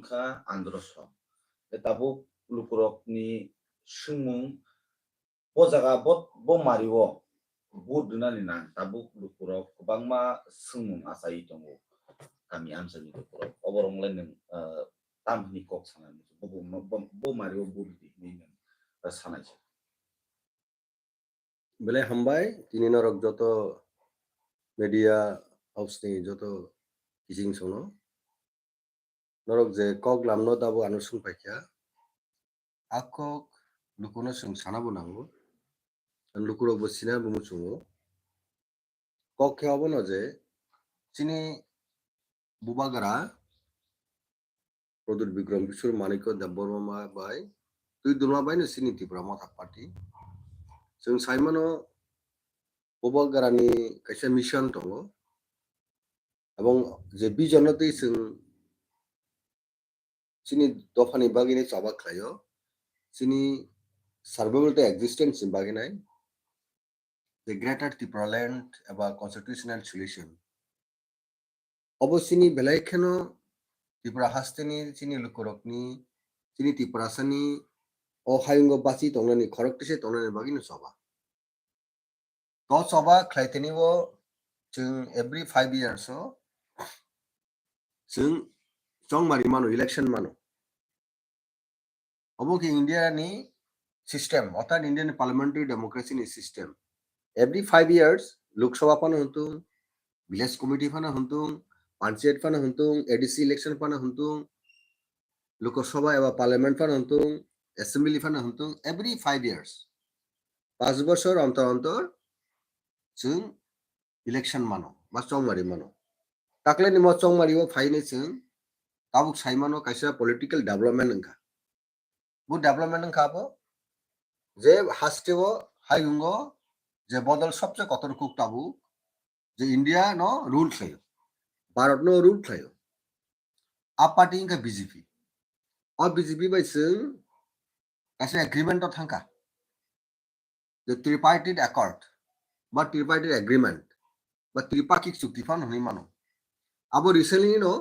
wngkha androso tabuk lukurokni sungmung bo jaga bo mario bud dunani na tabuk lukurok kwbangma sungmung achai tongo kami amsani lukurok oboronglain nang tamhini kok sanani bo mario bud ni sanai বেলে হামবাই তিনি নরক যত media হাউসনি যত কিজিং সনো নরক যে cock লামনো দাবো আনুসুং পাইকা আকক লুকুনো song সানাবো নাঙ্গো লুকুরক বসিনা বুমুসুঙ্গো cock কে হবো না যে চিনি বুবাগারা প্রদুর বিক্রম বিশ্বর মানিক দেববর্মা বাই তুই দুলমা বাইনো চিনি ত্রিপুরা মথা পার্টি जों साइमानो बबागारानि खायसे मिशन दङ এবং যে বিজনতেই जों চিনি দফাनि बागिनै चाबा खायो चिनी सार्भाइवल टू एक्जिस्टेंस बागिनाय the greater Tripura land एबा constitutional solution अबसिनी बेलायखेनो त्रिपुरा हास्तेनि चिनी लुकुरकनि चिनी त्रिपुरासानि o hayungo basi tongnani khoroktise tongnani bagino soba to soba khlaiteni wo जों every 5 years o जों chongmari mano election mano obo ki india ni system অর্থাৎ indian parliamentary democracy ni system every 5 years lok sabha pano huntung village committee pano huntung panchayat pano huntung adc election pano huntung lok sabha eba parliament pano huntung assembly fan huntung every 5 years 5 বছর অন্তর অন্তর जों election mano ba chongmari mano takle ni mo chongmari o phaine जों tabuk saimano kaisa political development ngka bu development ngka bo je hasteo hayungo je bodol sobche kotor kuk tabu je india no rule khayo bharat no rule khayo a party ngka bjp o bjp bai जों kaisa agreement o thangka the tripartite accord বা tripartite agreement বা ত্রিপাক্ষিক চুক্তি fun হই মানো আবো recently no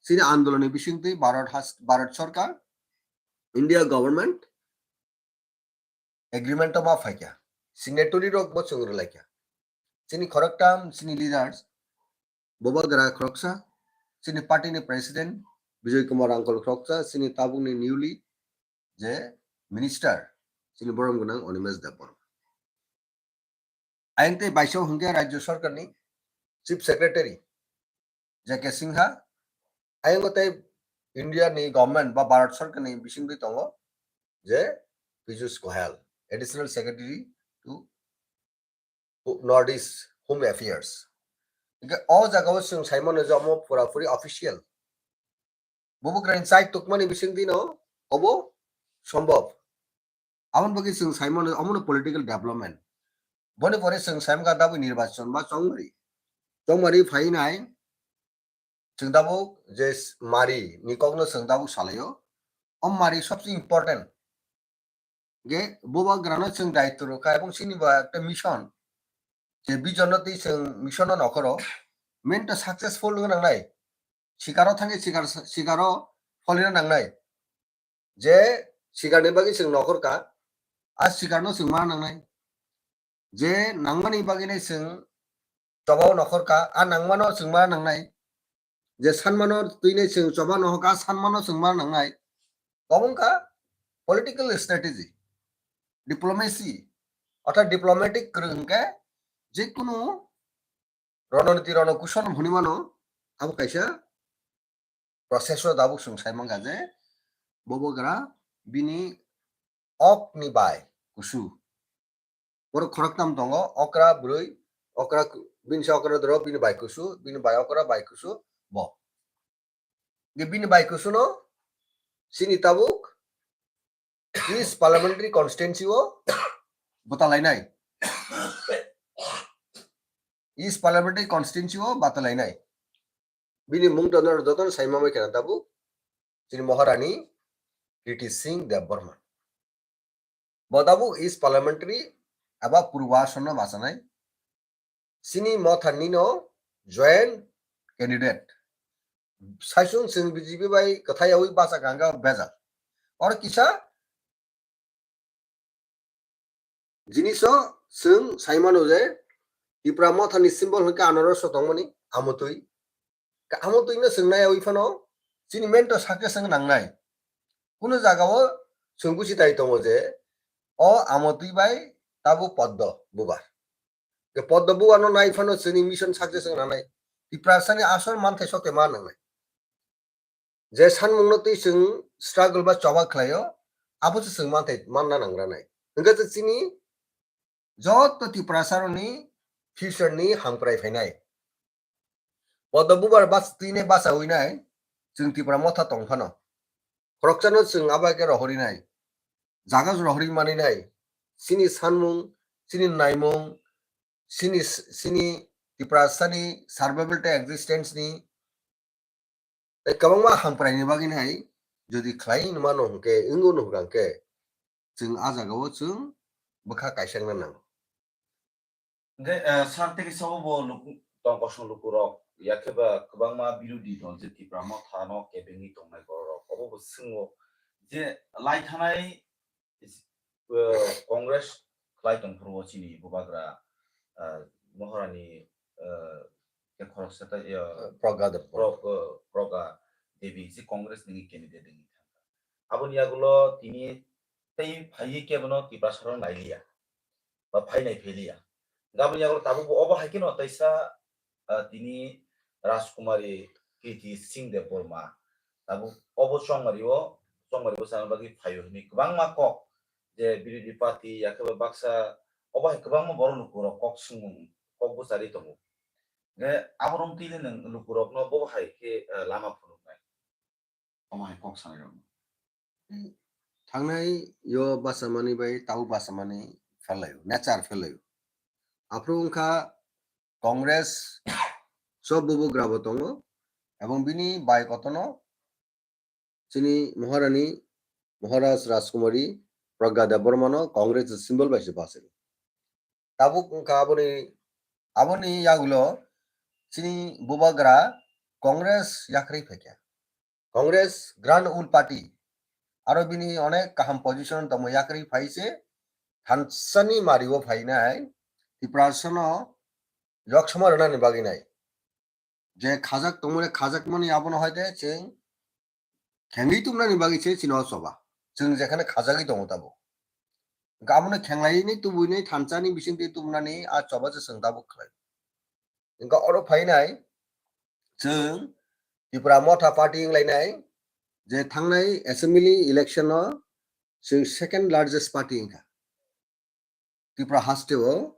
সিনে আন্দোলনের বিষয়তে ভারত সরকার ইন্ডিয়া গভর্নমেন্ট এগ্রিমেন্ট মা ফাইকা সিগনেটরি রক বচংর লাইকা সিনি খরকটাম সিনি লিডার্স ববাগরা খরকসা সিনি পার্টিনি প্রেসিডেন্ট বিজয় কুমার আঙ্কল খরকসা সিনি তাবুনি নিউলি যে মিনিস্টার সিনি বরমগুনাং অনিমেশ দেববর্মা आयंते बाइसौ हंगिया राज्य सरकारनि चीफ सेक्रेटारि जेके सिंहा आयंगते इंडिया नि गवर्नमेंट बा भारत सरकारनि बिसिंगै दङ J Piyush Goyal additional secretary to north east home affairs इके अ जागाव जों साइमन जमो पुरापुरि ऑफिशियल बबुग्राइन साइड तुकमानि बिसिंगै न अबो सम्भव आमन बगै जों साइमन अमन पॉलिटिकल डेवलपमेंट बने परे जों साइमगा दाबो निर्वाचन बा चौमारी फाइनाय जों दाबो जे मारी निकगनो जों दाबो सालायो अम मारी सबसे इम्पोर्टेंट गे बोबा ग्रानो जों दायित्व रखा এবং सिनिबा একটা मिशन जे बिजनति जों मिशन नखरो मेन तो सक्सेसफुल नांनाय सिगारो थांगे सिगारो फलिनो नांनाय जे सिगारनि बागै जों नखरका आ सिगारनो जों मा नांनाय जे नांमानि बागिनै जों जबाव नखरका आ नांमानो जों मा नांनाय जे सानमानो तुइनै जों जबा नहका सानमानो जों मा नांनाय गबंका पॉलिटिकल स्ट्रेटेजी डिप्लोमेसी अर्थात डिप्लोमेटिक रंगे जे कुनु रणनीति रणकुशल भुनिमानो अब कैसा प्रोसेस दाबु जों साइमंगा जे बबगरा बिनि अक नि बाय कुसु बर खरकनाम दङ अक्रा ब्रै अक्रा बिनसा अक्रा दर बिनि बायकुसु बिनि बाय अक्रा बायकुसु ब गे बिनि बायकुसु नो सिनि ताबुक इस पार्लियामेंट्री कॉन्स्टिट्यूएंसी ओ बतालायनाय इस पार्लियामेंट्री कॉन्स्टिट्यूएंसी ओ बतालायनाय बिनि मुं दनर दतन साइमामै केना ताबु सिनि महारानी कीर्ति सिंह देवबर्मा बदाबु इस parliamentary aba purwasono basanai sini mothanino joint candidate saisung sing BJP bai kathayawi basa ganga beza or kisa jiniso sing saimano je Tripura mothani symbol hingke anaros tongmani amotui amotui no singnai oi phano chini mento sakje sing nangnai kuno jagao sungbusi tai tongo je o amotui bai tabu poddo bubar ke poddo bubar no nai phano chini mission sakje sing nanai Tripura sani asol manthai sote ma nangnai je sanmungno tui sing struggle ba choba khlayo abo sing manthai manna nangra nai hingke chini jot Tripura saroni future ni hangprai phainai poddo bubar bas tine basa hoinai जों Tripura motha tongphano khorokchano जों abake rohorinai jaga rohori maninai sini sanmung sini naimung sini Tripura sani survivability existence ni kabangma hangprai ni baginai jodi khlai nmano hingke ingo no hangke जों ajagao जों bokha kaisangna nang sar teki sabo bo tong kosong lukurok yakeba kwbangma birodi dong je Tripura motha no kebengi tongnai borok obo bo singo je lai thanai congress klai tongphuru chini bubagra moharani ke khoroksa ta proga devi si congress ni candidate ni aboni agulo tini tei phai kebno Tripura saron nailia ba phai nai phelia gaboni agulo tabu obo haikino taisa tini Rajkumari Kriti Singh Dev Burma tabu obo songmario san bagi phayo ni kwbangma kok je BJP party yakeba baksa obo hai kwbangma boro lukuro kok singmung kok bosari tongo ne aborom tile nang lukurok no bo hai ke lama phunuknai omo hai kok sanai rom थांनाय यो बासामानि bai tau basamani felayo nature felayo aprungkha congress sob bubu grabo tongo ebong bini bai kotono chini moharani Maharaj Rajkumari Pragya Devarmano congress symbol bai se basil tabuk ka aboni yagulo chini bubagra congress yakri phekya congress grand ul party aro bini onek kaham position tomo yakri phaise thansani maribo phainai Tripura sono yoksoma rana ni baginai je khajak tomone khajak mani abono hoite cheng khengi tumna ni bagi che chino soba cheng jekhane khajagi tongo tabo gamone khenglai ni tubuini thanchani bisingti tumnani a choba che seng tabo khlai inga oro phainai cheng Tripura motha party inglainai je thangnai assembly election no cheng second largest party inga Tripura hasteo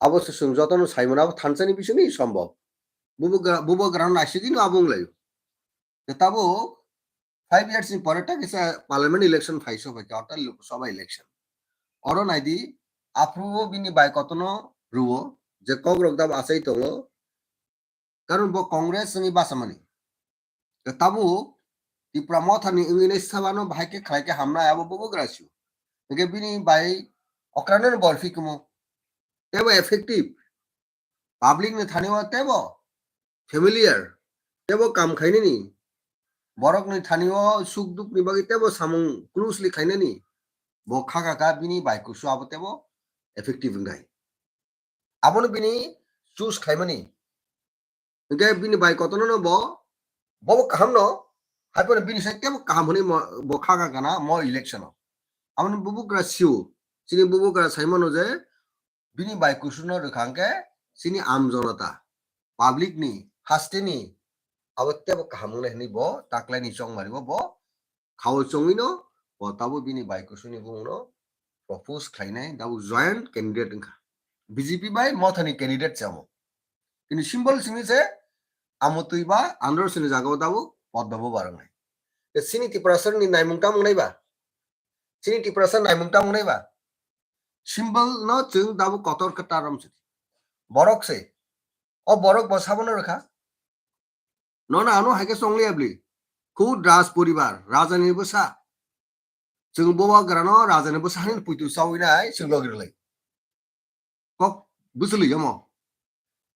abo sung jotono saimona abo thanchani bisini সম্ভব bubo gran asigi no abung layo tabo 5 years in pore ta kisa parliament election phaiso bhai ta lok sabha election oro naidi aprubo bini bai kotono ruo je kogrok dab asai tongo karon bo congress ni basamani tabo Tripura mothani ingine sabano bhai ke khlai ke hamna abo bubo grasio ge bini bai okranon bolfi kumo tebo effective public ne thaniwa tebo familiar tebo kam khaini ni borok ni thanio suk duk ni bagi tebo samung closely khaina ni bo khaga ka bini bai kusu abo tebo effective ngai abono bini choose khaimani nge bini bai kotono no bo kaham no haipone bini sai tebo kaham honi bo khaga kana mo election amon bubu gra siu sini bubu gra saimono je bini bai kusu no rekhangke sini am jonata public ni hasteni awatebo kahamune ni bo taklai ni chong maribo bo khawo chongino bo tabo bini bai kusuni bungno propose khlainai dabu joint candidate ngka BJP bai mothani candidate chamo kini symbol sini se amotui ba andor sini jagao dabu podbo barangai sini Tripura ni naimungta mungnai ba sini Tripura naimungta mungnai ba symbol no chung dabu kotor kataram se borok se o borok bo sabono rekha nona ano haike songli abli khud raj poribar rajani bosa chung boba grano rajani bosa hanin puitu sawina ai chung logirlai kok busuli yamo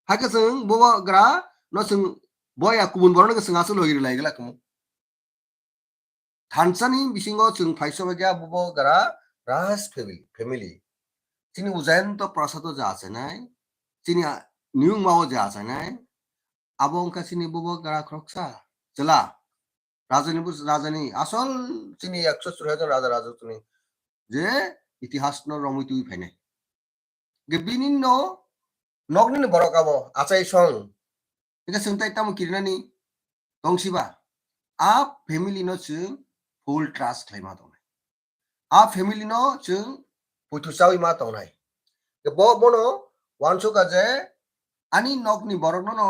haike chung boba gra no chung boya kubun borno ke sengasu logi lai gela kamu Thansani bisingo chung phaiso bagya bubo gara ras family chini ujain to prasado ja আছে নাই chini new mao ja আছে নাই abong ka chini bubo gara kroksa jela রাজনী আসল চিনি 100 জন রাজা রাজা তুমি যে ইতিহাস ন রমই তুই ফাইনে গে বিনিন্ন নগনিন বরকাবো আচাই সং এটা সন্তাই তাম কিরনানি দংসিবা আ ফ্যামিলি নো চুং ফুল ট্রাস্ট খাইমা দং আ ফ্যামিলি নো চুং পুতুসাউই মা দংনাই গে ব বনো ওয়ানসো কাজে আনি নগনি বরক ন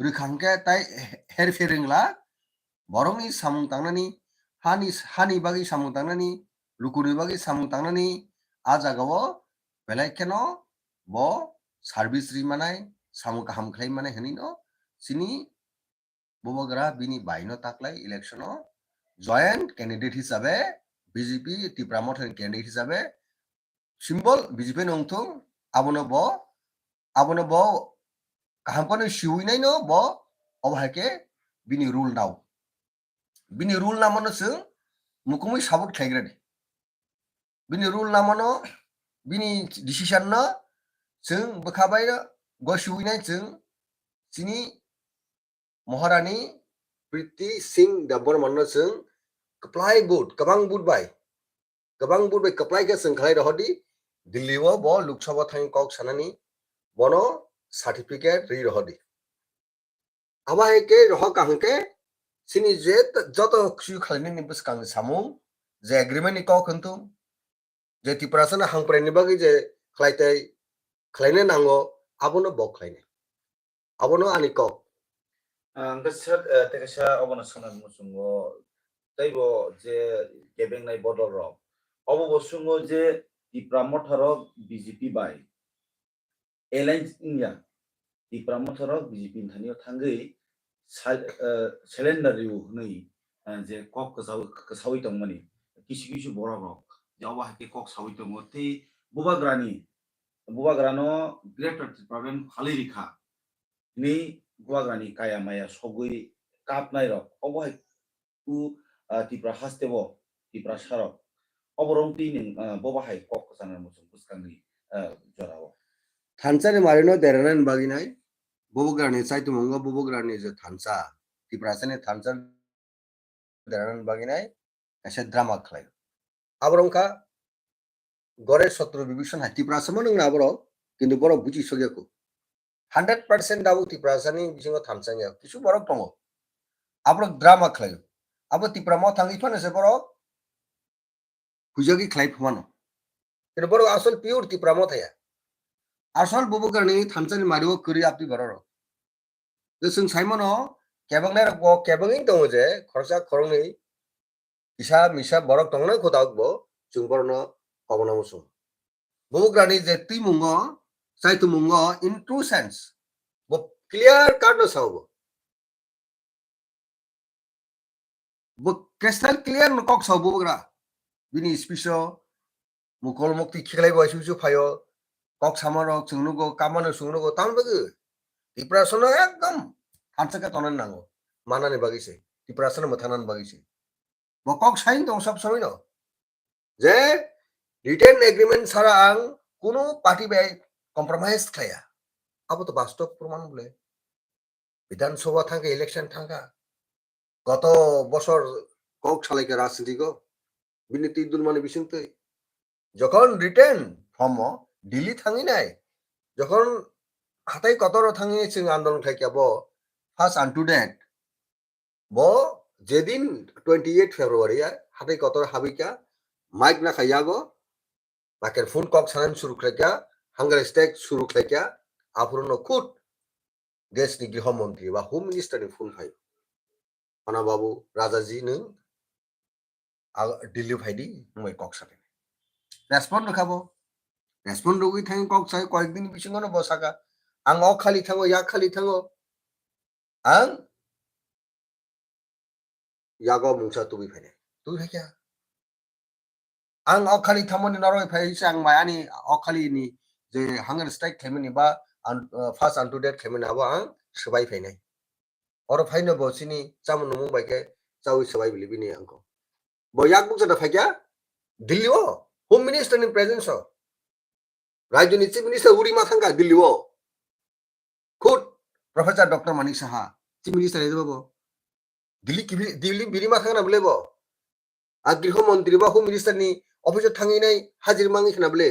রিখানকে তাই হের ফেরেংলা borongni samung tangnani hani bagi samung tangnani lukuni bagi samung tangnani a jagao belai keno bo service ri manai samung kaham khlai manai hani no sini bobogra bini baino taklai election o joint candidate hisabe BJP tipramot candidate hisabe symbol BJP nongthung abono bo kaham kono siui nai no bo obhake bini rule now bini rule namano sung mukumi sabut khaigre bini rule namano bini decision na sung bkhabai go shuinai sung sini maharani Priti Singh dabor manno sung kaplai boot kabang boot bai kaplai ke sung khalai rohdi Delhi wo bo Lok Sabha thang kok sanani bono certificate ri rohdi abai ke roh kahke sini je joto khu khalini ni buskang samung je agreement ni ko kuntu je tiprasana hangpre ni bagi je khlaine nango abono bok khlaine abono ani ko angka sir tekasa obono sonan musungo taibo je gebeng nai bodol rok obo bosungo je tipramotharo BJP bai alliance india tipramotharo BJP thanio thangai cylinder yu nei je kok kasawi tongmani kisu borok rok jawa hake kok sawi tongo te bubagrano greater problem khali rikha ni bubagrani kaya maya sogui kap nai rok obo tu tipra hastebo tipra sarok oborong ti ning boba hai kok sana musung puskangni jorao thansani marino deranan baginai bobograni saitu mongo bobograni je thansa tiprasane thansa deranan baginai ase drama khlai abrongka gore sotro bibishon hati prasamo nang abro kintu boro buji sogyako 100% dabu tiprasani bisingo thamsanya kisu borok tongo abro drama khlai abo tipramo thangi phane se borok pujagi khlai phmano kintu borok asol pure tipramo thaya asol bobograni thamsani mario kuri apti bororo sung saimono kebangnai bo kebanging tongo je khorsa khorongni isa misa borok tongnai khotakbo chung borno kobona musung bobograni je timungo saitu mungo in true sense bo clear cut no sabo bo crystal clear no kok sabo bogra bini spiso mukol mukti khiklai bo susu phayo kok samaro chungnugo kamano sungnugo tambagu tiprasana ekdom hansaka tonan nango manani bagise tiprasana mathanan bagise bo kok sain dong sab samai no je written agreement sara ang kuno party bai compromise khlaya abo to bastob proman bole বিধান সভা থাকে election থাকা গত বছর cock সালাইকে রাজনীতি গো বিনীতি দুলমানি বিসিংতে যখন written form Delhi থাঙি নাই যখন হাতাই কতর থাঙি সিং আন্দোলন খাইকা ব ফার্স্ট আনটু ডেট ব যেদিন 28 ফেব্রুয়ারি হাতাই কতর হাবিকা মাইক না খাইয়া গো বাকের ফোন কক সানান শুরু খাইকা হাঙ্গার স্টেক শুরু খাইকা আফরন খুট দেশনি গৃহমন্ত্রী বা হোম মিনিস্টারনি ফোন ফাই অনা বাবু রাজাজি নং দিল্লি ফাইদি মই কক সাথে রেসপন্ড খাবো রেসপন্ড রুগী থাকি কক সাই কয়েকদিন বিসঙ্গনো বসাকা আং অ খালি থাঙ্গো ইয়া খালি থাঙ্গো আং ইয়াগো মুংসা তুবি ফাইনে তুই ফাইকা আং অ খালি থামনি নরই ফাইছে আং মায়ানি অ খালি ni যে হাঙ্গার স্ট্রাইক খেমেনি বা ফার্স্ট আনটু ডেট খেমেনি আবো আং সবাই ফাইনাই oro phaino bo sini chamun mung bai ke chawi sabai bili bini angko bo yak buk jada phaikia Delhi o home minister ni presence o rajyo ni chief minister uri ma thanga Delhi o khud professor Dr. Manik Saha chief minister edo bo Delhi biri ma thanga bole bo agriho mantri ba home minister ni office thangi nai hajir mangi khna bole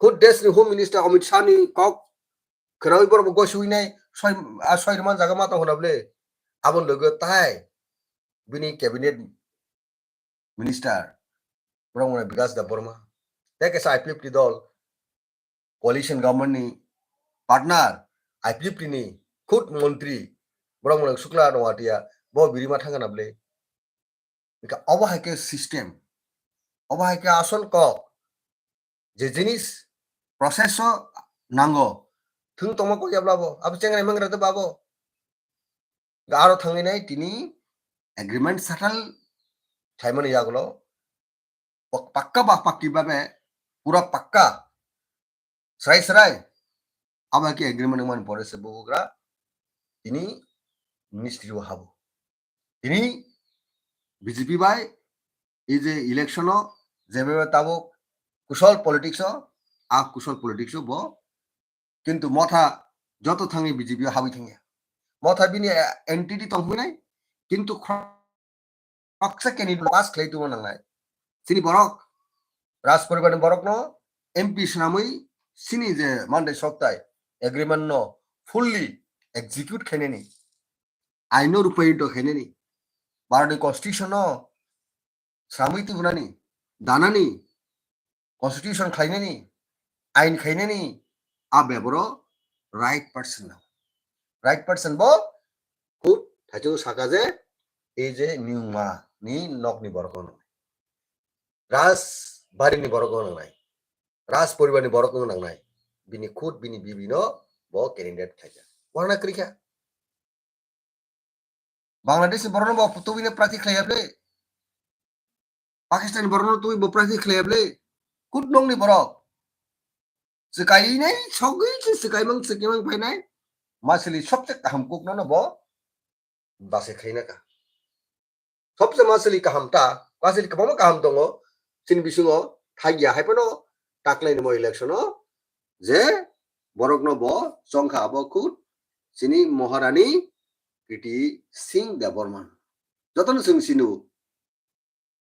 khud desh ni home minister Amit Shah ni kok khrawi bor go sui nai soi man jaga ma to hona bole abon logo tai bini cabinet minister Brahmana Vikas Deborma take sa IPFT dol coalition government ni partner IPFT ni khud mantri Brahmana Shukla Noatia bo birima thanga na bole ika অবহাইকে system অবহাইকে আসল ক যে জিনিস process নাঙ্গো Thuong তোমাকে যাবলাবো আবু চেঙ্গাই মাংরাতে বাবো গারো থাঙ্গিনাই তিনি agreement settle থাইমানি যাগুলো পাক্কা বা পাক্কি ভাবে পুরা পাক্কা সরাই সরাই আমাকে এগ্রিমেন্ট মান পড়েছে বহুগ্রা তিনি মিনিস্ট্রি হাবো তিনি বিজেপি বাই এই যে ইলেকশন যেভাবে তাবো কুশল পলিটিক্স কুশল পলিটিক্স ব কিন্তু মথা যত থাঙ্গি বিজেপি হাবি থাঙ্গিয়া মথা বিনি এন্টিটি তংহুনাই কিন্তু খকসা কেনি পাস খেলাইতো নাংনাই সিনি বরক রাজ পরিবারের বরক ন এমপি সিনামই সিনি যে মানডে সপ্তাহে এগ্রিমেন্ট ন ফুললি এক্সিকিউট খেনেনি আইনো রূপায়িত খেনেনি भारतनि कन्स्टिट्यूशन सामैति बुनानि दानानि कन्स्टिट्यूशन खायनानि आइन खायनानि आ बेबरो राइट पर्सन बो खुद थाजो साकाजे ए जे निउमा नि नकनि बरकन राज बारिनि बरकन नाय राज परिवारनि बरकन नांनाय बिनि खुद बिनि बिबिनो बो कैंडिडेट थाजा वाना क्रिका बांग्लादेश बरनो बो तुबिने प्रार्थी खलायाबले पाकिस्तान बरनो तुबि बो प्रार्थी खलायाबले कुट नंनि बरक सकाइनाय सगै सकाइमंग सकेमंग फाइनाय मासलि सबसे काहम कुक न बो बासे खैना का सबसे मासलि काहमता मासलि कबम काहम दंगो सिन बिसुङो थागिया हायपनो टाकलाइन मो इलेक्शन जे बरक न बो संखा बो कुट सिनि महारानी Kiti Singh Deborman. Joton sing sinu.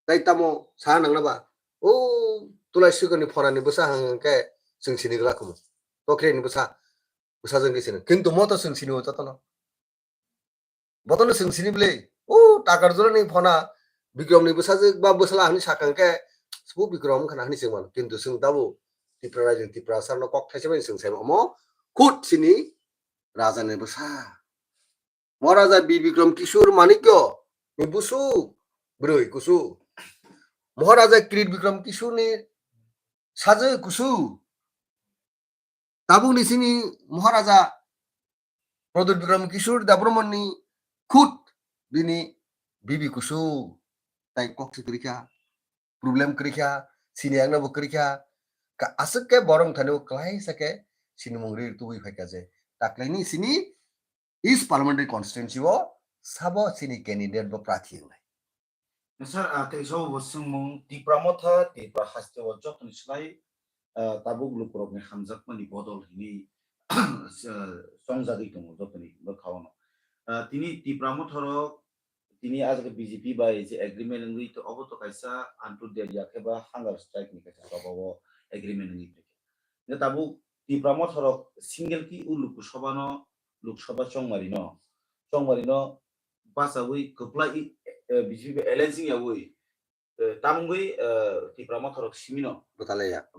Tai tamo sa nang na ba. Oh, tulai sugar ni phona ni busa hang ke sing sini la kumu. To kre ni busa. Busa jeng sini. Kintu moto sing sinu joton. Boton sing sini bele. Oh, takar jora ni phona Bikram ni busa je ba busala hani sakang ke sepu Bikram khana hani sing man. Kintu sing tabu Tipra rajin Tipra sar no kok thaise sing sai mo. Kut sini raja ni busa. Maharaja Bir Bikram Kishore Manikya ni busu broi kusu Maharaja Kirit Bikram Kishore ni saje kusu tabung di sini Maharaja Pradut Bikram Kishore Deborman ni khut bini bibi kusu tai kok krika problem krika sini angna bo krika ka asuk ke borong thanu klai sake sini mungri tubi phaka je taklai ni sini is parliamentary constituency wo sabo sini candidate bo prathi nai sir te so bosung mung tipra motha tipra haste wo jotun slai tabuk lukrok ni hamjak mani bodol ni songjagi dong jotuni bo khawono tini tipra mothoro tini ajke BJP bai je agreement ngi to oboto kaisa antu deria kheba hunger strike ni kaisa babawo agreement ngi ne tabuk tipra mothoro single ki uluku sobano Lok Sabha চংমারিনো বাসাবই কপ্লাই BJP এলেন্সিং ইয়াবই তামুই টিপ্রা মথরক সিমিনো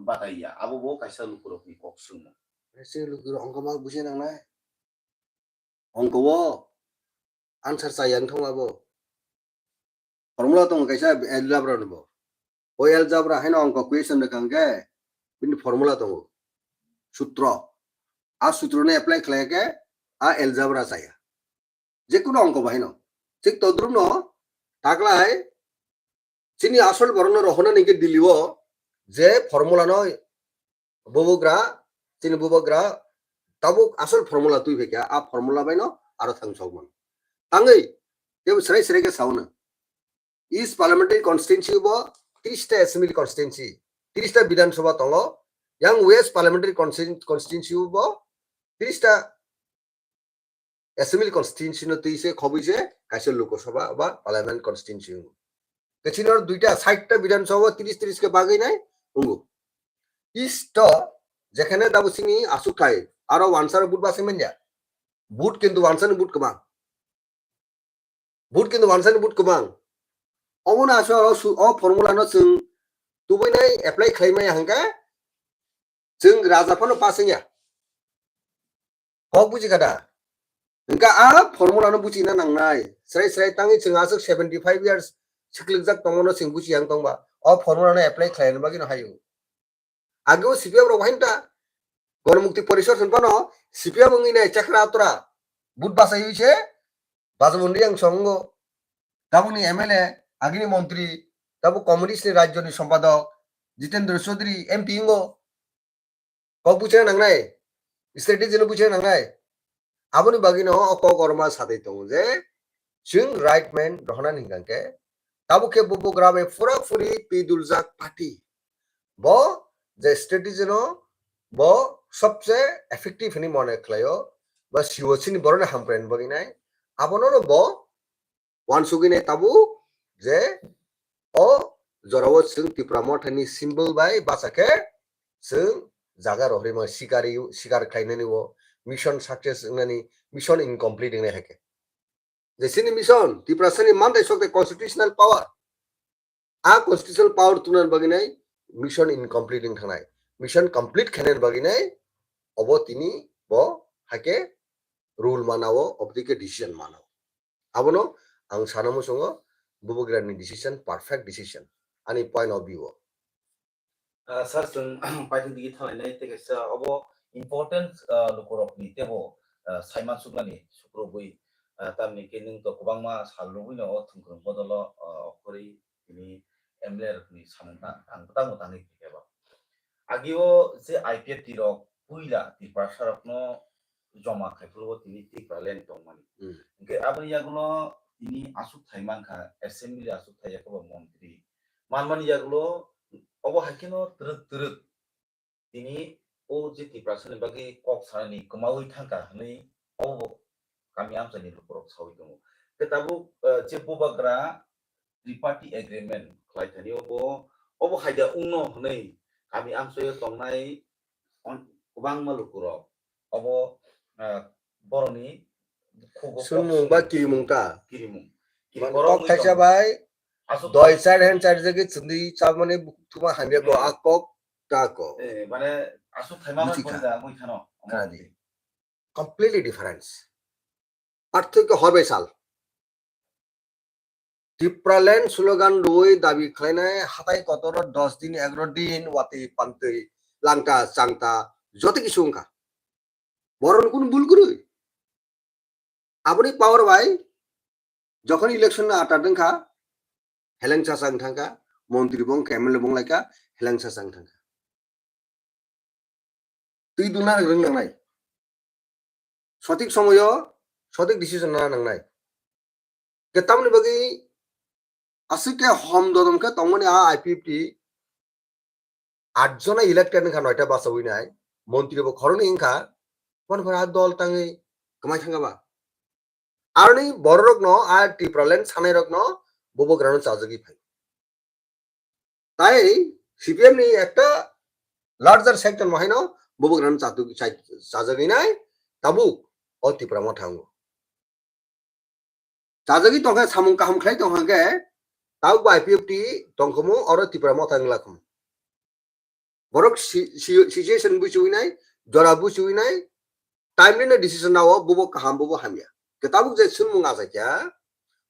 বাতাইয়া আবো বো কাইসা লুকুরকনি ককসুং এসে লুকুর অঙ্কমা বুঝে নাংনাই অঙ্কবো আনসার চাইয়াং থংলাবো ফর্মুলা দং কাইসা এলজাব্রা নবো ওই এলজাব্রা হাইনো অঙ্ক কুয়েশন দেখাঙ্গে বিনি ফর্মুলা দং সূত্র আর সূত্রনে অ্যাপ্লাই খালাকে एलजाब्रा saya जेकुनो अंक बाहिनो ठीक तद्रुप न ताकलाय सिनि आसल बरन रहना निके दिलिवो जे फर्मुला न बबोग्रा सिनि बबोग्रा ताबुक आसल फर्मुला तुइ फेका आ formula बाइनो aro thang sogman tangai teu serai ke sauna East Parliamentary Constituency bo 30 Assembly Constituency 30 Bidhan Sabha tongo yang West Parliamentary Constituency bo 30 Assembly Constituency no tuise khobise kaise Lok Sabha ba Parliament Constituency kechinor duita 60 Bidhan Sabha 30 ke bagai nai ungu East যেখানে দাবুসিনি আসুকাই আরো ওয়ানসার বুট বাসে মেনজা বুট কিন্তু ওয়ানসার বুট কমাং বুট কিন্তু ওয়ানসার বুট কমাং অমনা আসো অ formula ন जों তুবইনাই apply খাইমাই হাঙ্কা जों রাজাফানো পাসিয়া হক বুঝি কাদা হাঙ্কা আ ফর্মুলা ন বুঝিনা নাংনাই স্রাই তাঙ্গি जों আসো 75 ইয়ার্স সিকলিকজাক তমনো जों বুঝি হাং তংবা অ ফর্মুলা ন এপ্লাই খাইনো বাকি ন হাইও আগেও সিপিএম র ওহাইনটা গণমুক্তি পরিষদ সম্পন্ন সিপিএম ইনে চাকরা আতরা বুট বাসাই হইছে বাজবন্দি আং সঙ্গ দাবুনি এমএলএ আগিনি মন্ত্রী দাবু কমিউনিস্ট রাজ্যনি সম্পাদক জিতেন্দ্র চৌধুরী এমপি ইঙ্গো কক বুঝে নাংনাই স্ট্র্যাটেজি নো বুঝে নাংনাই আবনি বাগিনো অক গরমা সাথে দং যে जों রাইট ম্যান রহনা নিগাंके দাবু কে বুবু গ্রামে ফুরা ফুরি পিদুলজাক পার্টি ব যে স্ট্র্যাটেজি নো ব সবচেয়ে এফেক্টিভ হনি মনে খলাयो বা সিওসিনি বরনে হামপ্রেন বগিনাই আবনো ব ওয়ানসুগিনে তাবু যে ও জরাও जों ত্রিপুরামঠনি সিম্বল বাই বাসাকে जों জাগা রহরিমা শিকার খাইনানি ও মিশন সাকসেস নানি মিশন ইনকমপ্লিট নে হাকে যেসিনি মিশন ত্রিপুরাসনি মানতে সকতে কনস্টিটিউশনাল পাওয়ার আ কনস্টিটিউশনাল পাওয়ার তুনান বগিনাই মিশন ইনকমপ্লিট থানাই মিশন কমপ্লিট খানেন বগিনাই অব তিনি ব হাকে রুল মানাও অবদিকে ডিসিশন মানাও আবনো আং সানামু সঙ্গ বুবুগ্রানি ডিসিশন পারফেক্ট ডিসিশন আনি পয়েন্ট অফ ভিউ স্যার जों পাইথন দিকে থানাই তেকেসা অব ইম্পর্টেন্ট লুকরকনি তেবো সাইমান সুগলানি সুক্রবই তামনি কে नों তো গোবাংমা সালুবইনো থুমখ্রং বদল অখরি তিনি এমএলএ রকনি সানতা আংতাং তানি কেবা আগিও যে আইপিএফ টিরক পুইলা ত্রিপুরা সরকনো জমা খাইফুরবো তিনি ত্রিপুরালেন দংমানি কে আবনি ইয়াগুলো তিনি আসুক থাইমানখা অ্যাসেম্বলি আসুক থাইয়াকবা মন্ত্রী মানমানি ইয়াগুলো অব হাইকেনো তরক তিনি ও যে ত্রিপুরাসনি বাকি কক সানি কমাউই থাকা হনি of kami amsani lukurok sawi dong ketabu je bobagra triparty agreement klaitani obo haida ungno hnei kami amsoyo tongnai kubang malukurok obo boroni sunmung ba kirimung kirimung kok kaisa bai doi side hand side jage chundi chamane tuma hamya go akok ta ko মানে আসু থাইমানো বইদা বইখানো completely difference পার্থক্য হবে সাল Tripuraland slogan রই দাবি খাইনায় হাতাই কতর 10 দিন 11 দিন ওয়াতে পান্তে লাংটা চাংতা যত কিছু অঙ্কা বরণ কোন ভুল করুই আপনি পাওয়ার ভাই যখন ইলেকশন আটাদোंखा হেলেংসা চাং থাকা মন্ত্রী বং এমএলএ বং লাইকা হেলেংসা চাং থাকা তুই দুনা রংনাই সঠিক সময় সঠিক ডিসিশন না নাংনাই কেতামনি বাকি আসিকে হম দদমকে তমনি আ আইপিএফটি 8 জনা ইলেক্টেড খা 9টা বাসা হইনাই মন্ত্রী ব খরনি ইনখা কোন কোন দল তাঙ্গি কমাই থাঙ্গাবা আরনি বড়রক ন আর ত্রিপুরাল্যান্ড সানাই রক ন ববগ্রানো চাজগি ফাই তাই সিপিএম নি একটা লার্জার সেক্টর মহাইনো ববগ্রানো চাজগি নাই তাবু ও ত্রিপুরা ম থাঙ্গো চাজগি তংখা সামুং কাহাম খাই তংখাকে তাও আইপিএফটি তংখমু আর ত্রিপুরা ম থাংলাখম বরক সিচুয়েশন বুঝুইনাই জরা বুঝুইনাই টাইমলি ডিসিশন নাও ববো কাহাম ববো হামিয়া কেতাবুক যে সুনমুং আজাইয়া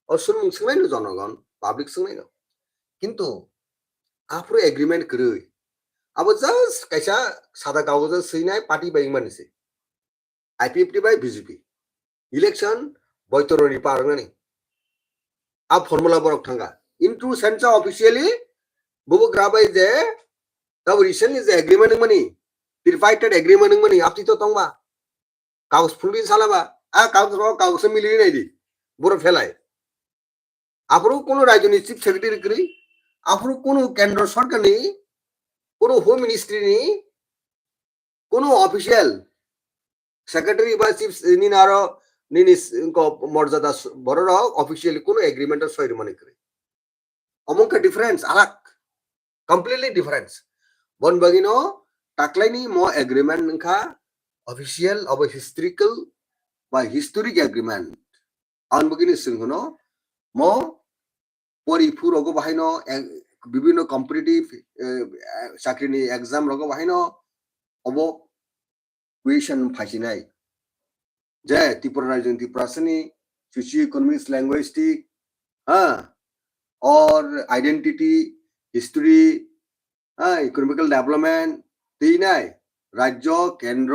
ও সুনমুং সিংনাই ন জনগণ পাবলিক সিংনাই ন কিন্তু আফ্রো এগ্রিমেন্ট করই আবো জাস্ট কাইসা সাদা কাগজ সইনাই পার্টি বাই মানিছে আইপিএফটি বাই বিজেপি ইলেকশন বৈতরণী পারঙানি আ ফর্মুলা বরক থাঙ্গা ইনটু সেন্সা অফিশিয়ালি বুবু গ্রাবাই যে তব রিসেন্টলি যে এগ্রিমেন্ট মানি ট্রিপাইটেড এগ্রিমেন্ট মানি আপনি তো তংবা কাগজ ফুলবি সালাবা কাউকে মিলিয়ে নাই দি বড় ফেলায় আপনার কোন রাজ্যনি চিফ সেক্রেটারি করি আপনার কোন কেন্দ্র সরকার নেই কোন হোম মিনিস্ট্রি নেই কোন অফিসিয়াল সেক্রেটারি বা চিফ নিন আরো নিনি মর্যাদা বড় অফিসিয়ালি কোন এগ্রিমেন্টের সৈরি মনে করে অমুক difference আলাক completely difference bon bagino taklaini mo agreement nangka official of a historical by historic agreement on begini singhono mo পরীক্ষু রোগ বাহিন বিভিন্ন কম্পিটিটিভ চাকরিনি এক্সাম রোগ বাহিন অব কুয়েশন ফাইসিনাই যে ত্রিপুরা রাজ্য ত্রিপুরাসনি সোশিও ইকোনমিক্স ল্যাঙ্গুয়েস্টিক হ্যাঁ और आइडेंटिटी हिस्ट्री इकोनॉमिकल डेवलपमेंट तीनाय राज्य केंद्र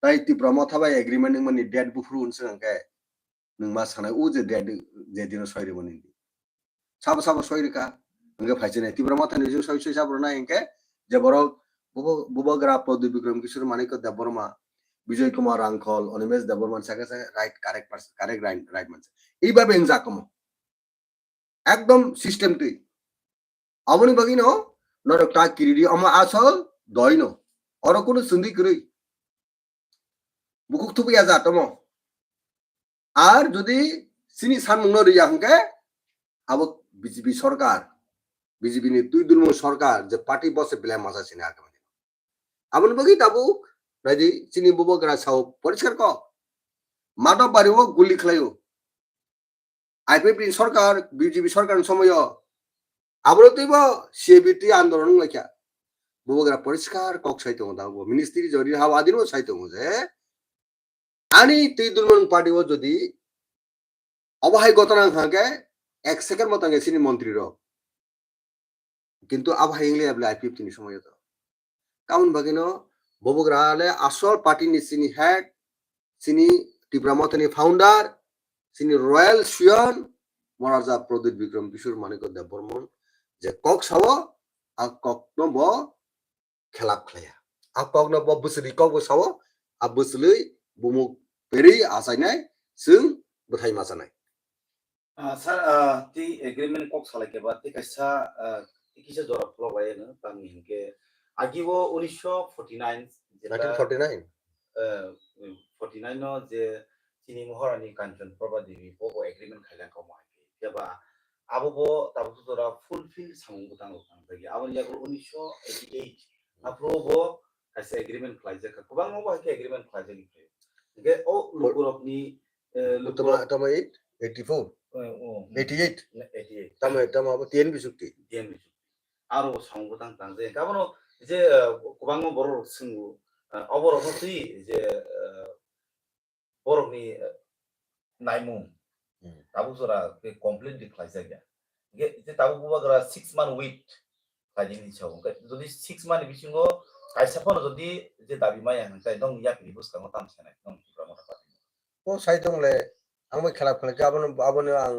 ताई ত্রিপুরা মথাবাই एग्रीमेंट माने डेट बुफ्रु उनसे अंके नोंमा सानाय उ जे डेट जे दिन सयरि मोनि साबा साबा सयरिका अंगे फाइसिनाय ত্রিপুরা मथानि जो सय साबरना अंके जे बरो बुबग्रा पदवी विक्रम किशोर मानिक देबबर्मा विजय कुमार आंखल अनिमेश देबबर्मा साके right correct person correct right मानसे এইভাবে এনজাকম একদম সিস্টেমটি আমনি বাগিনো নরকটা কিরিডি আমা আসল দইনো অর কোন সুন্দি করি বুকুক থুপিয়া যা তম আর যদি সিনি সানমুনো রিয়া হংকে আব বিজেপি সরকার বিজেপি নি দুই দুলম সরকার যে পার্টি বসে প্লে মাসা সিনে আগামী আমনি বাগি তাবুক রাজি সিনি বুবগরা সাও পরিষ্কার ক মাদক বাড়িও গুলি খেলাইও আইপিপি সরকার বিজেপি সরকার সময় আবরতিব সিএবিটি আন্দোলন লেখা বুবগরা পরিষ্কার কক সাইতো দাও মিনিস্ট্রি জরি হাওয়া দিনো সাইতো যে আনি তুই দুলমন পার্টিও যদি অবহাই গতনা থাকে এক সেকেন্ড মত আগে সিনি মন্ত্রীর কিন্তু আবহাই ইংলে আবলে আইপিপি নি সময় তো কাউন বাগিনো বুবগরা আলে আসল পার্টি নি সিনি হেড সিনি ত্রিপুরা মতনি ফাউন্ডার সিনি রয়্যাল সুয়ন মহারাজা প্রদীপ বিক্রম কিশোর মানিক দেববর্মন যে কক সাব আর কক নব খেলাপ খেলায়া আর কক নব বসলি কক সাব আর বসলি বুমুক পেরি আসাইনাই जों বথাই মাসানাই স্যার তি এগ্রিমেন্ট কক সালাইকে বা তি কাইসা কিসে জরা ফ্লবায়নো তামি হিনকে আগিবো 1949 1949 49 नो जे চিনি মহারানী কাঞ্চন প্রভা দেবী বো এগ্রিমেন্ট খাইলা কমাই যেবা আবো তাবো তোরা ফুলফিল সামুং তাং বাকি আবন ইয়াগো 1988 আপ্রুভো কাইসা এগ্রিমেন্ট খাইজা কবাং মো বাকি এগ্রিমেন্ট খাইজা নিকে গে ও লুকুরপনি লুকুরপ তমা 84 88 88 তমা টিএনবি চুক্তি আরো সামুং তাং তাং যে গাবনো যে কবাং মো বড় সিংগু অবরহতি যে বরনি নাইমুং tabu sora ke complete decline saja ge ite tabu buba gara 6 month wait kajini chau ka jodi 6 month bisingo kaisa pon jodi je dabi maya hantai dong ya pri bus kang tam sene dong prama ta ও সাইতংলে আমি খেলা খেলে আবন আবন আং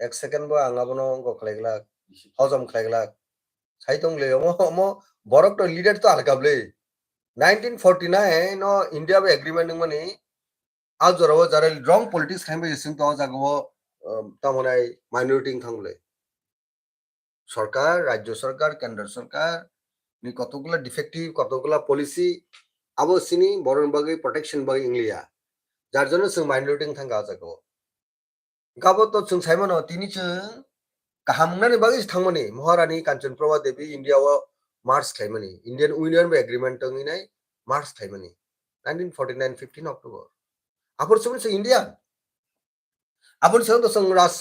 এক second বো আং আবন গো খেলাইগলা হজম খেলাইগলা সাইতংলে মো বরক তো leader তো আলকাবলে 1949 নো ইন্ডিয়া বে এগ্রিমেন্ট মানে আজ জরাও যারা রং পলিটিক্স খাইবে সিং তো জাগো তামনাই মাইনরিটি থাংলে সরকার রাজ্য সরকার কেন্দ্র সরকার নি কতগুলা ডিফেক্টিভ কতগুলা পলিসি আবো সিনি বরন বাগে প্রোটেকশন বাগে ইংলিয়া যার জন্য जों মাইনরিটি থাঙ্গা জাগো গাবো তো जों সাইমনো তিনি जों কাহামনানি বাগে থাংমনি মহারানী কাঞ্চন প্রভা দেবী ইন্ডিয়াও মার্চ খাইমনি ইন্ডিয়ান ইউনিয়ন বে এগ্রিমেন্ট টংইনাই মার্চ খাইমনি 1949 15 অক্টোবর আপর সবसे ইন্ডিয়ান আপন সঙ্গে তো রাস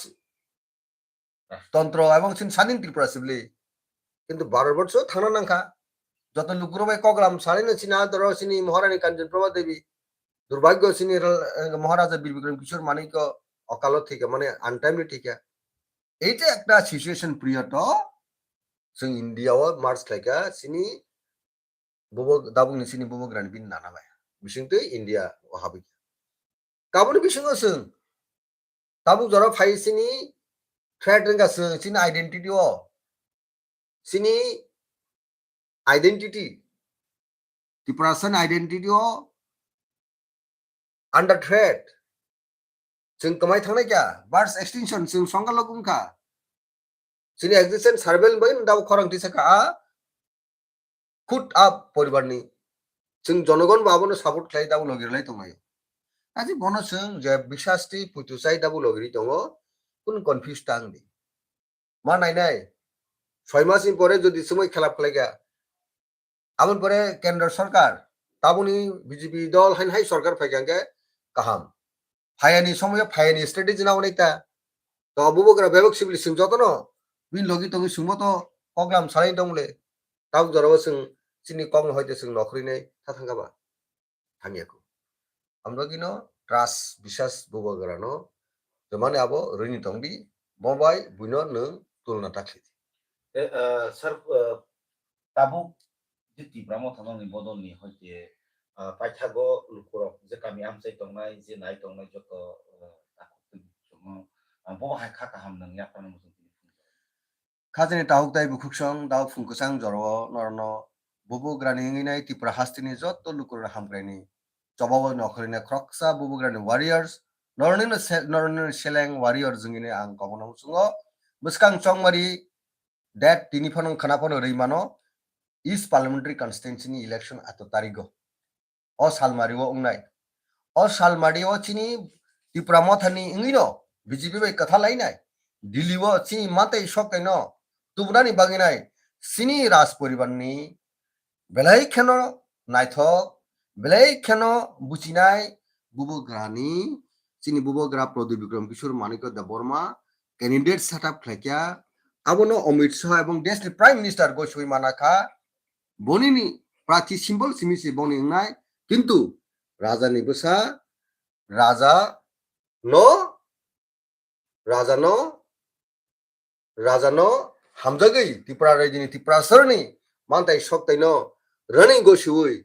তন্ত্র এবং স্বাধীন ত্রিপুরা সিবলি কিন্তু 12 বছর থানা নাঙ্কা যত লুকুরবাই কগলাম সারিনো চিনা দর সিনি মহারানী কাঞ্চন প্রভা দেবী দুর্ভাগ্য সিনি মহারাজা বীর বিক্রম কিশোর মানিক অকালত থেকে মানে আনটাইমলি ঠিক এইটা একটা সিচুয়েশন পিরিয়ড जों ইন্ডিয়াও মার্চ লাইকা সিনি ববো দাবুনি সিনি ববো গ্রান বিন নানাবাই বিসিংতে ইন্ডিয়া হাবি কাবুনি বিসিংও जों তাবু জরা ফাইসিনি থ্রেড রেঙ্গাসো সিনি আইডেন্টিটি ত্রিপুরাসন আইডেন্টিটি ও আন্ডার থ্রেড जों कमाय थांनाय क्या बार्ड्स एक्सटिंक्शन जों संगाल गुमखा जोंनि एक्जिस्टेंस सार्भेल बै दाव खरांथि साखा खुद आप परिबारनि जों जनगण बाबोनो सापर्ट खालाय दाव लगिरलाय दंनाय আজি बनो जों जे बिसासति पुतुसाय दाव लगिरि दङ कुन कनफ्यूज तां दि मा नायनाय 6 मासनि परे যদি সময় খেলাপ খেলাইগা আবুন পরে কেন্দ্র সরকার তাবুনি বিজেপি দল হাই হাই সরকার ফাইগাঙ্গে কাহাম ফায়ানি সময় ফায়ানি স্ট্র্যাটেজি না অনেকটা তো বুবুকরা বেবক সিবিল সিং যতন বিন লগি তগি সুমতো কগলাম সারাই দংলে তাও জরাবো जों চিনি কম হইতে जों নখরিনে থাথাঙ্গাবা থাঙ্গিয়াকু আমরা কিনো ট্রাস্ট বিশ্বাস বুবুকরানো জমানে আবো রইনি দংদি ববাই বুইনো নों তুলনা তাখলি sir tabuk jiti bramo thamangni bodolni hoite paithago lukurok je kami amchai tongnai je nai tongnai joto bo hai khata hamnang yapana musung খাজনি তাহুক তাই বুকুকসং দাও ফুংকুসাং জরো নরনো বুবুগ্রানি ইংিনাই ত্রিপুরা হাস্তিনি যত লুকুর হামগ্রানি জবাব নখরিনে খ্রকসা বুবুগ্রানি ওয়ারিয়ার্স নরনিনো সেলেং ওয়ারিয়ার জঙ্গিনে আং কবনো সুঙ্গো মুসকাং চংমারি ডেট তিনি ফনং খানাপন রৈমানো ইস্ট পার্লামেন্টারি কনস্টিটুয়েন্সিনি ইলেকশন এত তারিখ অ সালমারিও উংনাই অ সালমারিও চিনি ত্রিপুরা মথানি ইংিনো বিজেপি বাই কথা লাইনাই দিল্লিও চিনি মাতাই সকাইনো তুবনানি বাগিনাই সিনি রাজ পরিবারনি বেলাই খেন নাইথক বেলাই খেন বুচিনাই বুবুগ্রানি চিনি বুবুগ্রা প্রদীপ বিক্রম কিশোর মানিক দেববর্মা ক্যান্ডিডেট সেটআপ খাইকিয়া আবনো অমিত শাহ এবং দেশনি প্রাইম মিনিস্টার গসুই মানাখা বনিনি প্রার্থী সিম্বল সিমিসি বনিংনাই কিন্তু রাজানি বসা রাজা রাজানো হামজাগৈ ত্রিপুরা রাজ্যনি ত্রিপুরা सरनि मानताय सक्तायनो रनि गसुई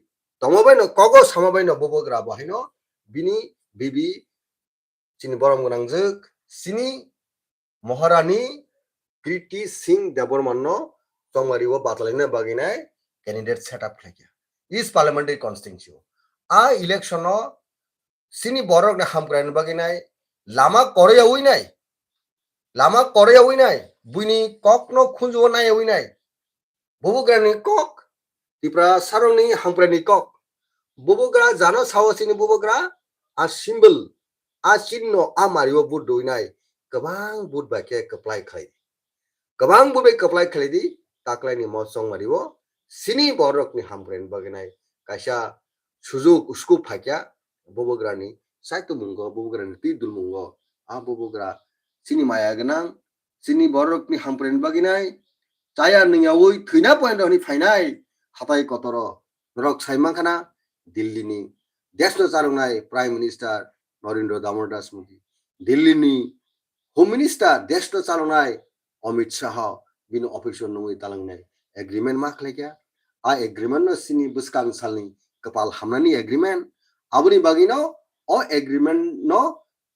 तमबायनो कगो सामाबायनो बुबुग्रा बाहायनो बिनि बिबि चिनि बरम गोनांजोक सिनि महारानी कृति Singh देबबर्मानो चंमारिओ बातलायनो बागिनाय candidate setup खायकिया east पार्लियामेंटारी constituency आ इलेक्शनो सिनि बरकने हामग्रायनो बागिनाय लामा करे उइनाय बुइनि ककनो खुंजो नाय उइनाय बुबुग्रानि कक त्रिपुरा सारंनि हामग्रानि कक बुबुग्रा जानो सावसिनि बुबुग्रा आ सिम्बल आ चिन्ह आ मारिओ बुट दुइनाय गोबां बुट बाके कप्लाय खालायदि ताक्लायनि मसं मारिओ सिनि बरकनि हामग्रायनो बागिनाय कायसा सुजुग उसकु फाक्या बुबुग्रानि साइतो मुंगो बुबुग्रानि तिदुल मुंगो आ बुबुग्रा सिनि माया गोनां सिनि बरकनि हामग्रायनो बागिनाय चाया नोंयावै थैना पयेन्टनि फायनाय हाथाय कतर रक साइमाखाना दिल्लीनि देशनो चालुनाय प्राइम मिनिस्टार नरेंद्र दामोदर दास मोदी दिल्लीनि होम मिनिस्टार देशनो चालुनाय अमित शाह बिनि अफिसर नङै तालांनाय एग्रीमेंट मा खालायखा आ एग्रीमेंट न सिनि बुसकां सालनि कपाल हामनानि एग्रीमेंट आबुनि बागिनो अ एग्रीमेंट न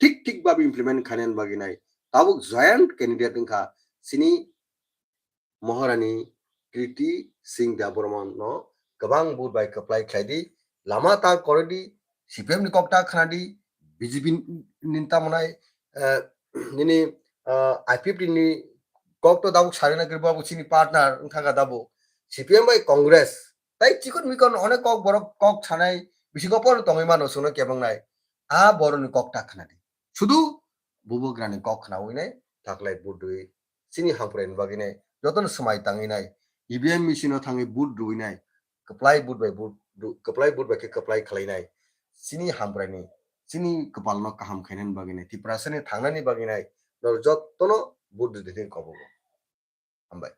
ठीक बाबि इमप्लिमेंट खानायनि बागिनाय ताबुक जॉइंट कैंडिडेट इंखा सिनि महारानी कृति सिंह देबबर्मानो गोबां बुट बाय कप्लाय खायदि लामा ता करदि सीपीएम नि ककटा खानादि बीजेपी नि तामनाय निनि आईपीएफटी नि ककto दाबुक सारेना गरबाबु सिनि पार्टनार इंखागा दाबु सीपीएम बाय कांग्रेस ताई चिकन मिकन अनेक कक बरक कक छानाय बिसिगपर तङै मानो सुनो केबंनाय आ बरनि ककटा खानादि शुधु बुबुग्रानि कक खानावैनाय थाखलाय बुटुई सिनि हामफ्रायनो बागिनाय जतन समाय ताङैनाय ईवीएम मेसिनो थाङै बुट दुइनाय कप्लाय बुट बाय कप्लाय खालायनाय सिनि हामफ्रायनि सिनि कपालनो काहाम खायनायनि बागिनाय त्रिपुरासनि थांनायनि बागिनाय जतन बुट दुइनाय कबो हामबाय।